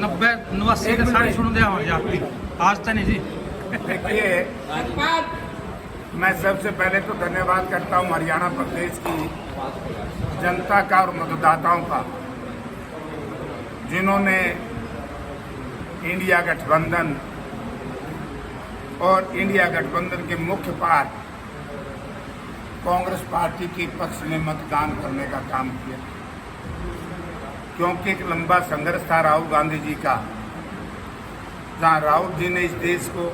90 के सारे सुन दे आपकी आज तक नहीं जी। देखिए, मैं सबसे पहले तो धन्यवाद करता हूं हरियाणा प्रदेश की जनता का और मतदाताओं का, जिन्होंने इंडिया गठबंधन और इंडिया गठबंधन के मुख्य पार्टी कांग्रेस पार्टी के पक्ष में मतदान करने का काम किया, क्योंकि एक लंबा संघर्ष था राहुल गांधी जी का, जहां राहुल जी ने इस देश को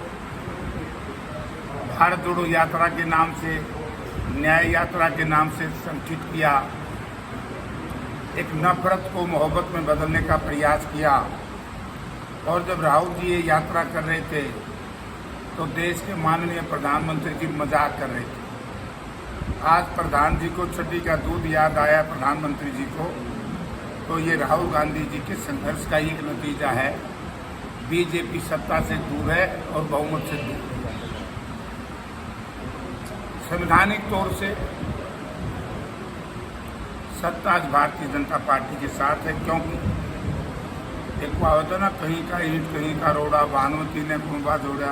भारत जोड़ो यात्रा के नाम से, न्याय यात्रा के नाम से संगठित किया, एक नफरत को मोहब्बत में बदलने का प्रयास किया। और जब राहुल जी ये यात्रा कर रहे थे तो देश के माननीय प्रधानमंत्री जी मजाक कर रहे थे। आज प्रधान जी को छठी का दूध याद आया प्रधानमंत्री जी को, तो ये राहुल गांधी जी के संघर्ष का एक नतीजा है। बीजेपी सत्ता से दूर है और बहुमत से दूर है। संवैधानिक तौर से सत्ता आज भारतीय जनता पार्टी के साथ है, क्योंकि एक कहावत है ना, कहीं का ईंट कहीं का रोड़ा, भानुमती ने कुनबा जोड़ा।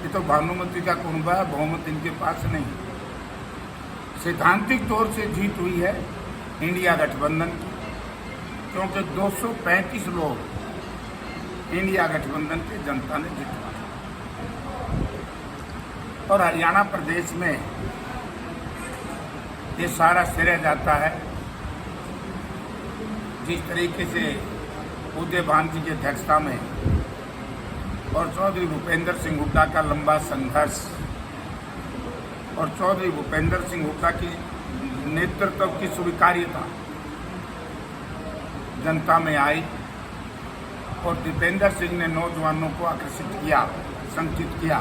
ये तो भानुमती का कुनबा है, बहुमत इनके पास नहीं। सैद्धांतिक तौर से जीत हुई है इंडिया गठबंधन की, क्योंकि 235 लोग इंडिया गठबंधन के जनता ने जितवाए। और हरियाणा प्रदेश में ये सारा श्रेय जाता है जिस तरीके से उदय भान जी की अध्यक्षता में और चौधरी भूपेंद्र सिंह हुड्डा का लंबा संघर्ष और चौधरी भूपेंद्र सिंह हुड्डा की नेतृत्व की स्वीकार्यता जनता में आई, और दीपेंद्र सिंह ने नौजवानों को आकर्षित किया, संगठित किया,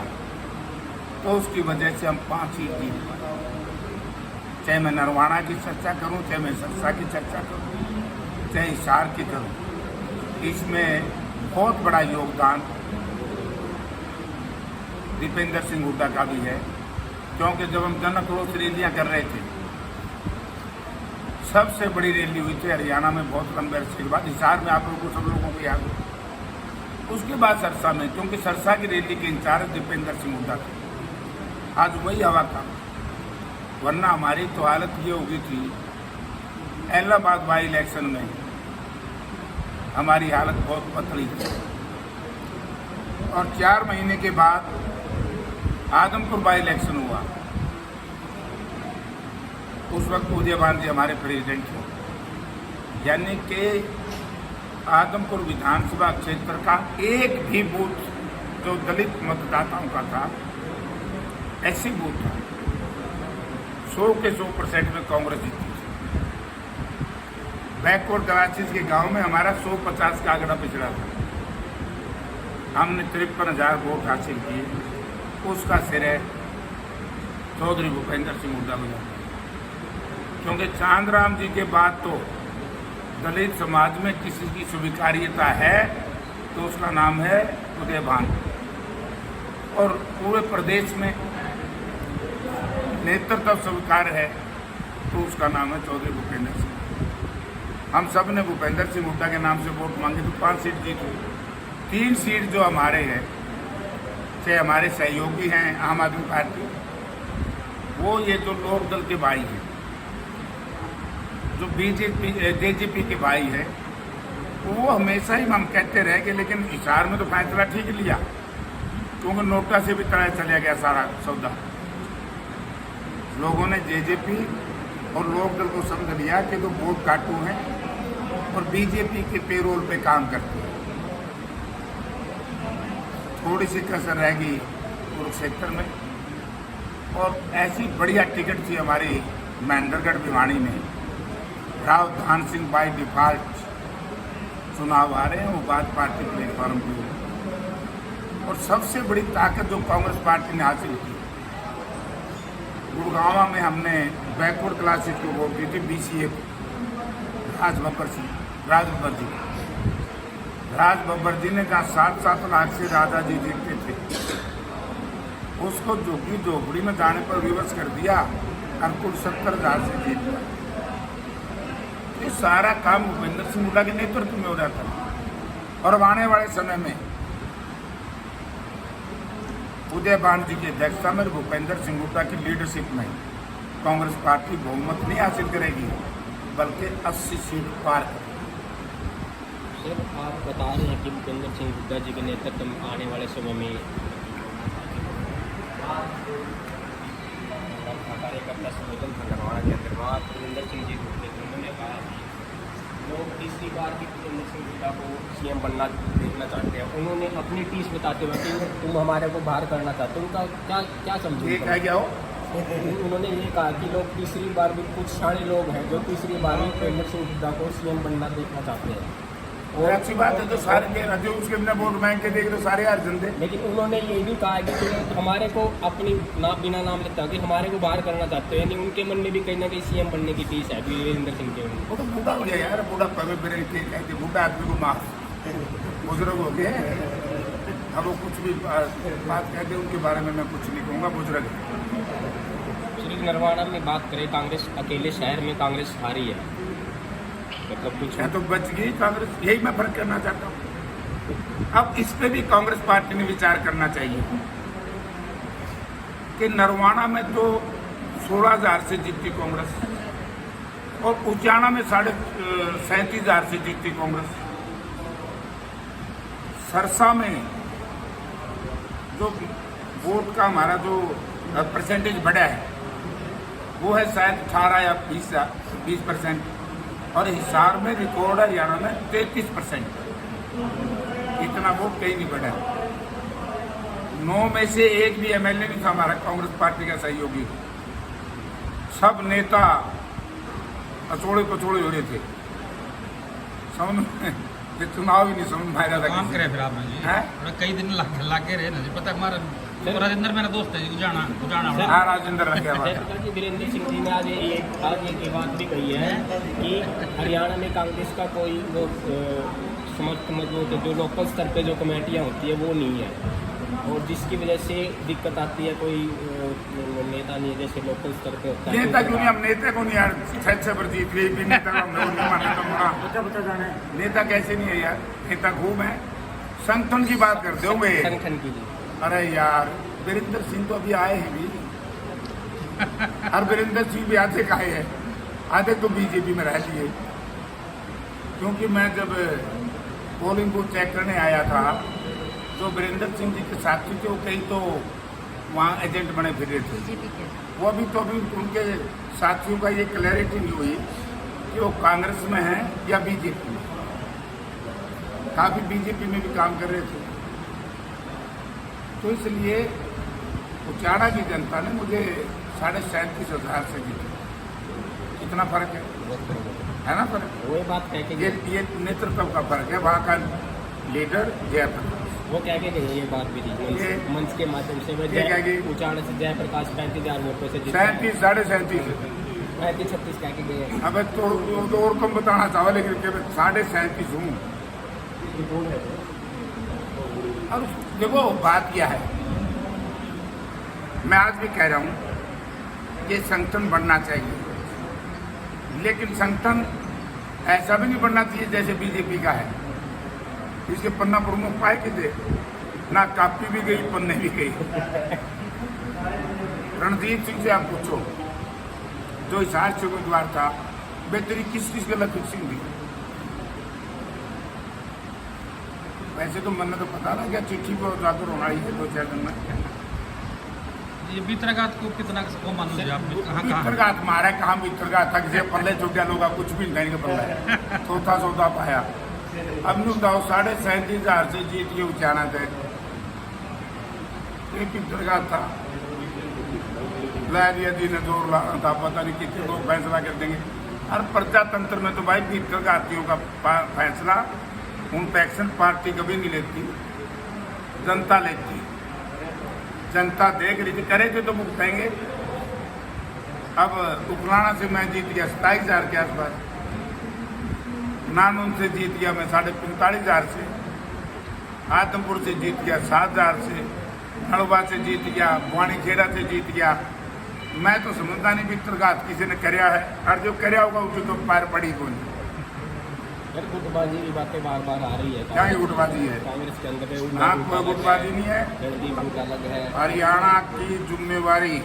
तो उसकी वजह से हम 5 सीट जीत पाए। चाहे मैं नरवाना की चर्चा करूं, चाहे मैं सरसा की चर्चा करूं, चाहे हिसार की करूं, इसमें बहुत बड़ा योगदान दीपेंद्र सिंह हुड्डा का भी है। क्योंकि जब हम जन आक्रोश रैलियां कर रहे थे, सबसे बड़ी रैली हुई थी हरियाणा में बहुत लंबे अरसे के बाद, हिसार में आप लोगों को, सब लोगों को याद हो। उसके बाद सरसा में, क्योंकि सरसा की रैली के इंचार्ज दीपेंद्र सिंह हुड्डा थे। आज वही हवा था, वरना हमारी तो हालत ये हो गई थी। इलाहाबाद बाई इलेक्शन में हमारी हालत बहुत पतली थी, और 4 महीने के बाद आदमपुर बाई इलेक्शन हुआ। उस वक्त उदय भान जी हमारे प्रेसिडेंट थे, यानी कि आदमपुर विधानसभा क्षेत्र का एक भी बूथ जो दलित मतदाताओं का था, ऐसी बूथ था 100 के 100% में कांग्रेस जीती थी। बैकवर्ड क्लासेस के गांव में हमारा 150 का आंकड़ा पिछड़ा था, हमने 53,000 वोट हासिल किए। उसका श्रेय चौधरी भूपेंद्र सिंह हुड्डा को जाता है, क्योंकि चांदराम जी के बाद तो दलित समाज में किसी की स्वीकार्यता है तो उसका नाम है उदय भान, और पूरे प्रदेश में नेतृत्व स्वीकार है तो उसका नाम है चौधरी भूपेंद्र सिंह। हम सब ने भूपेंद्र सिंह हुड्डा के नाम से वोट मांगे तो 5 सीट जीत हुई। 3 सीट जो हमारे हैं, चाहे हमारे सहयोगी हैं आम आदमी पार्टी, वो ये जो लोक दल के भाई हैं, जो बीजेपी जेजेपी के भाई है, वो हमेशा ही हम कहते रहे कि लेकिन हिसार में तो फैसला ठीक लिया, क्योंकि नोटा से भी तय चला गया सारा सौदा। लोगों ने जेजेपी और लोक दल को समझ लिया कि तो वोट काटू हैं और बीजेपी के पेरोल पे काम करते हैं। थोड़ी सी कसर रह गई कुरुक्षेत्र में, और ऐसी बढ़िया टिकट थी हमारी महेंद्रगढ़ भिवानी में। राव धान सिंह बाई डिफॉल्ट चुनाव आ रहे हैं, वो बात पार्टी प्लेटफॉर्म की। और सबसे बड़ी ताकत जो कांग्रेस पार्टी ने हासिल की, गुड़गांव में हमने बैकवर्ड क्लासेस को वोट दी थी, BCA को, राज बब्बर जी ने जहाँ 7-7 लाख से राजा जी जीतते थे, उसको झुग्गी झोपड़ी में जाने पर रिवर्स कर दिया और कुल 70,000 से जीत पाए। ये सारा काम भूपेंद्र सिंह हुड्डा के नेतृत्व में हो रहा था। और अब आने वाले समय में उदय भान जी की अध्यक्षता में भूपेंद्र सिंह हुड्डा की लीडरशिप में कांग्रेस पार्टी बहुमत नहीं हासिल करेगी बल्कि 80 सीट पार करेगी। सर, आप बता रहे हैं कि भूपेंद्र सिंह हुड्डा जी के नेतृत्व में आने वाले समय में कार्यकर्ता संगठन खंडवाड़ा के अंतर्गत भूपेंद्र सिंह जी उन्होंने कहा कि लोग तीसरी बार भी भूपेंद्र सिंह हुड्डा को सीएम बनना देखना चाहते हैं। उन्होंने अपनी टीस बताते हुए कि तुम हमारे को बाहर करना चाहते हो, उनका क्या क्या समझे? ठीक है क्या हो? उन्होंने ये कहा कि लोग तीसरी बार भी, कुछ शाणे लोग हैं जो तीसरी बार भी भूपेंद्र सिंह हुड्डा को सीएम बनना देखना चाहते हैं। और अच्छी बात है, तो सारे के जो उसके बिना वोट बैंक के देख रहे सारे हार जनते। लेकिन उन्होंने ये भी कहा है कि तुम हमारे को अपनी बिना नाम लेता कि हमारे को बाहर करना चाहते हो, यानी उनके मन में भी कहीं ना कहीं सीएम बनने की टीस है वीरेंद्र सिंह के। वो तो बूढ़ा हो गया यार, बूढ़ा कभी ब्रेन के कहते बूढ़ा आदमी को माफ बुजुर्ग हो गए। अब वो कुछ भी बात कहते उनके बारे में मैं कुछ नहीं कहूँगा, बुजुर्ग है। श्री नरवाड़ा में बात करें, कांग्रेस अकेले शहर में कांग्रेस हारी है, मतलब कुछ है तो बच गई कांग्रेस, यही मैं फर्क करना चाहता हूँ। अब इस पे भी कांग्रेस पार्टी ने विचार करना चाहिए कि नरवाड़ा में तो 16,000 से जीती कांग्रेस और उचाना में 37,500 से जीती कांग्रेस। सरसा में जो वोट का हमारा जो परसेंटेज बढ़ा है वो है शायद 18 या 20%, और हिसार में रिकॉर्ड हरियाणा में 33%। इतना वोट कहीं नहीं बढ़ा। 9 में से एक भी एमएलए नहीं था हमारा कांग्रेस पार्टी का सहयोगी। सब नेता अचोड़े पचोड़े हो रहे थे, समझ चुनाव ही नहीं समझ में आया था। काम करे फिर आपने जी थोड़ा कई दिन लागे रहे ना जी, पता हमारा राजेंद्र मेरा दोस्त है जी, उजाना हाँ राजेंद्र रखे जी। वीरेंद्र सिंह जी ने आज ये बात भी कही है कि हरियाणा में कांग्रेस का कोई वो समझ जो लोकल स्तर पे जो कमेटियाँ होती है वो नहीं है, और जिसकी वजह से दिक्कत आती है। कोई नेता नहीं है जैसे लोकल स्तर पे होता है। नेता क्यों नहीं? हम नेता को नहीं यार, 6 पर जीत गई भी नेता को हम नहीं मानना तो बता जाने। नेता कैसे नहीं है यार, नेता खूब है। संगठन की बात करते हो वे संगठन की जी। अरे यार वीरेंद्र सिंह तो अभी आए हैं भी और वीरेंद्र सिंह भी आधे का है, आधे तो बीजेपी में रह लिए। क्योंकि मैं जब पोलिंग को चेक करने आया था तो वीरेंद्र सिंह जी के साथी थे, कई तो वहाँ एजेंट बने फिर रहे थे। वो अभी उनके साथियों का ये क्लैरिटी नहीं हुई कि वो कांग्रेस में हैं या बीजेपी में। काफ़ी बीजेपी में भी काम कर रहे थे, तो इसलिए उचाना की जनता ने मुझे 37,500 से जीती। इतना फर्क है ना? फर्क वो बात कह के ये नेतृत्व का फर्क है। वहाँ का लीडर जयप्रकाश वो कह के गए ये बात भी थी मंच के माध्यम से। उचाना से जयप्रकाश 35,000 वोटों से 37 साढ़े 37 36 कह के गए। अब तो और कम बताना चाहो, लेकिन 37.5 हूँ। अब देखो बात क्या है, मैं आज भी कह रहा हूँ कि संगठन बढ़ना चाहिए, लेकिन संगठन ऐसा भी नहीं बढ़ना चाहिए जैसे बीजेपी का है। इसके पन्ना प्रमुख पाए कि थे ना, कापी भी गई पन्ने भी गई। रणजीत सिंह से आप पूछो, जो हिसार से उम्मीदवार था, बेहतरी किस के लिए फिक्सिंग दी? वैसे तो मन तो पता ना क्या चिट्ठी को जाकर होना ही है 2-4 दिन में। ये बीतरगात को कितना को मानो जी आप? कहाँ बीतरगात मारा कहाँ? बीतरगात था किसी पल्ले चौकिया लोग कुछ भी नहीं के पल्ले चौथा सौदा पाया। अब नु 37,500 से जीत के उचाना थे, ये बीतरगात था। लारिया जी ने जोर लगा था, पता नहीं कितने लोग फैसला कर देंगे। हर प्रजातंत्र में तो भाई बीतरगातियों का फैसला उन पे एक्शन पार्टी कभी नहीं लेती, जनता लेती। जनता देख रही थी, करेंगे तो भुगतेंगे। अब उकलाना से मैं जीत गया 27,000 के आसपास, नानून से जीत गया मैं 45,500 से, आदमपुर से जीत गया 7,000 से, हड़वा से जीत गया, वाणीखेड़ा से जीत गया। मैं तो समझता नहीं बीतरगात किसी ने कराया है, और जो कराया होगा उसकी तो पैर पड़ी को नहीं। यार गुटबाजी की बातें बार बार आ रही है क्या ये गुटबाजी है? कांग्रेस के अंदर में ना कोई गुटबाजी नहीं है। रणदीप गुट अलग है। हरियाणा की जिम्मेवारी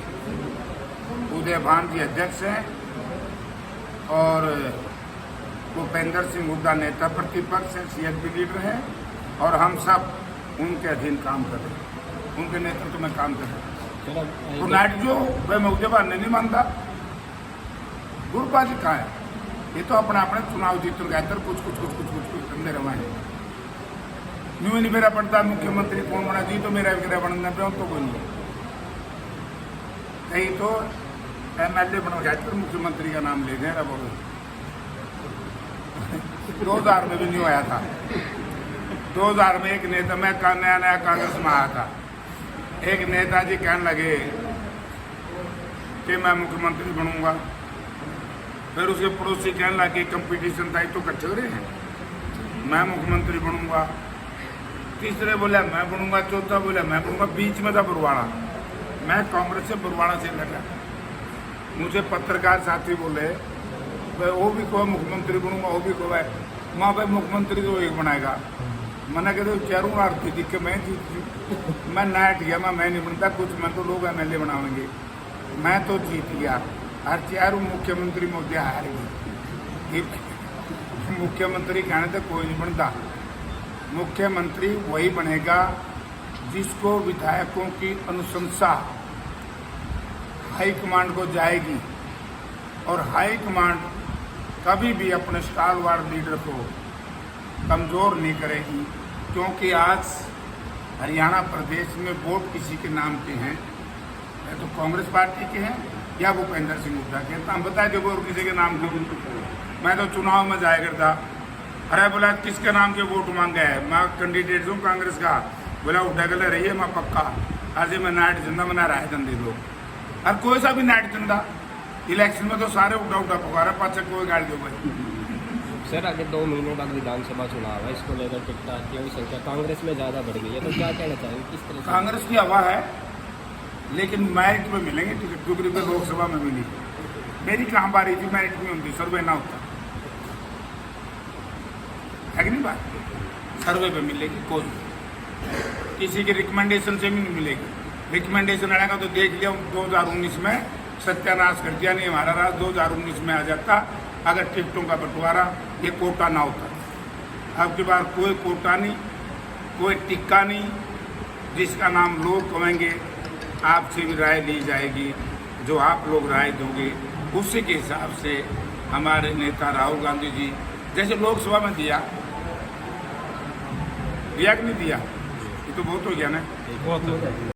उदय भान जी अध्यक्ष हैं और भूपेंद्र सिंह हुड्डा नेता प्रतिपक्ष हैं, CSP लीडर हैं और हम सब उनके अधीन काम कर रहे हैं, उनके नेतृत्व में काम कर रहे हैं। चलो तो नाइट जो वह उदय भान ने नहीं मानता, गुटबाजी कहाँ है? ये तो अपने अपने चुनाव जीतने के अंदर कुछ करते रहे। न्यू नहीं मेरा पड़ता मुख्यमंत्री कौन बना जी तो मेरा वगैरह बनना पे तो कोई नहीं। कहीं तो MLA बना जाते तो मुख्यमंत्री का नाम ले गए। 2000 में भी नहीं आया था। 2000 में एक नेता, मैं नया कांग्रेस में आया था, एक नेताजी कहने लगे कि मैं मुख्यमंत्री बनूंगा। फिर उसके पड़ोसी कहने लगे कंपटीशन था तो कच्चे रहे हैं, मैं मुख्यमंत्री बनूंगा। तीसरे बोला मैं बनूंगा, चौथा बोला मैं बनूंगा, बीच में था बरवाड़ा। मैं कांग्रेस से बरवाड़ा से लगा। मुझे पत्रकार साथी बोले वो भी को मुख्यमंत्री बनूंगा, वो भी को है माँ भाई मुख्यमंत्री तो एक बनाएगा। मैंने कहते चारों आरती दिख के मैं जीत मैं नाइट गया मैं नहीं बनता कुछ, मैं तो लोग MLA बनावेंगे। मैं तो जीत गया और चारों मुख्यमंत्री मोदी हारेगी। मुख्यमंत्री कहने तो कोई नहीं बनता। मुख्यमंत्री वही बनेगा जिसको विधायकों की अनुशंसा हाईकमांड को जाएगी और हाईकमांड कभी भी अपने स्टालवार लीडर को कमज़ोर नहीं करेगी। क्योंकि आज हरियाणा प्रदेश में वोट किसी के नाम के हैं, या तो कांग्रेस पार्टी के हैं या भूपेंद्र सिंह हुड्डा के। तो हम बताए थे वो किसी के नाम के। मैं तो चुनाव में जाया करता, अरे बोला किसके नाम के वोट मांगे है, मैं कैंडिडेट हूँ कांग्रेस का। बोला हुड्डा के लिए रही है मैं पक्का, आज मैं नाइट जिंदा मना रहा है धंधे दो और कोई सा भी नाइट जिंदा। इलेक्शन में तो सारे उठा पुकारा पाचा कोई गाड़ी दो भाई। सर आगे 2 महीने बाद विधानसभा चुनाव है, इसको लेकर टिकटार्थियों की संख्या कांग्रेस में ज़्यादा बढ़ गई है, तो क्या कहना चाहेंगे किस तरह से? कांग्रेस की हवा है लेकिन मेरिट में मिलेंगे टिकट, क्योंकि लोकसभा में मिली। मेरी कहाँ बारी थी, मेरिट में होती, सर्वे ना होता है कि नहीं बात? सर्वे पे मिलेगी, कोई किसी के रिकमेंडेशन से भी नहीं मिलेगी। रिकमेंडेशन आएगा तो देख लिया 2019 में सत्यानाश कर दिया। नहीं हमारा राज 2019 में आ जाता अगर टिकटों का बंटवारा ये कोटा ना होता। अब की बार कोई कोटा नहीं, कोई टिक्का नहीं, जिसका नाम लोग कहेंगे। आपसे भी राय ली जाएगी, जो आप लोग राय दोगे उसी के हिसाब से हमारे नेता राहुल गांधी जी जैसे लोकसभा में दिया कि नहीं दिया, ये तो बहुत हो गया ना। बहुत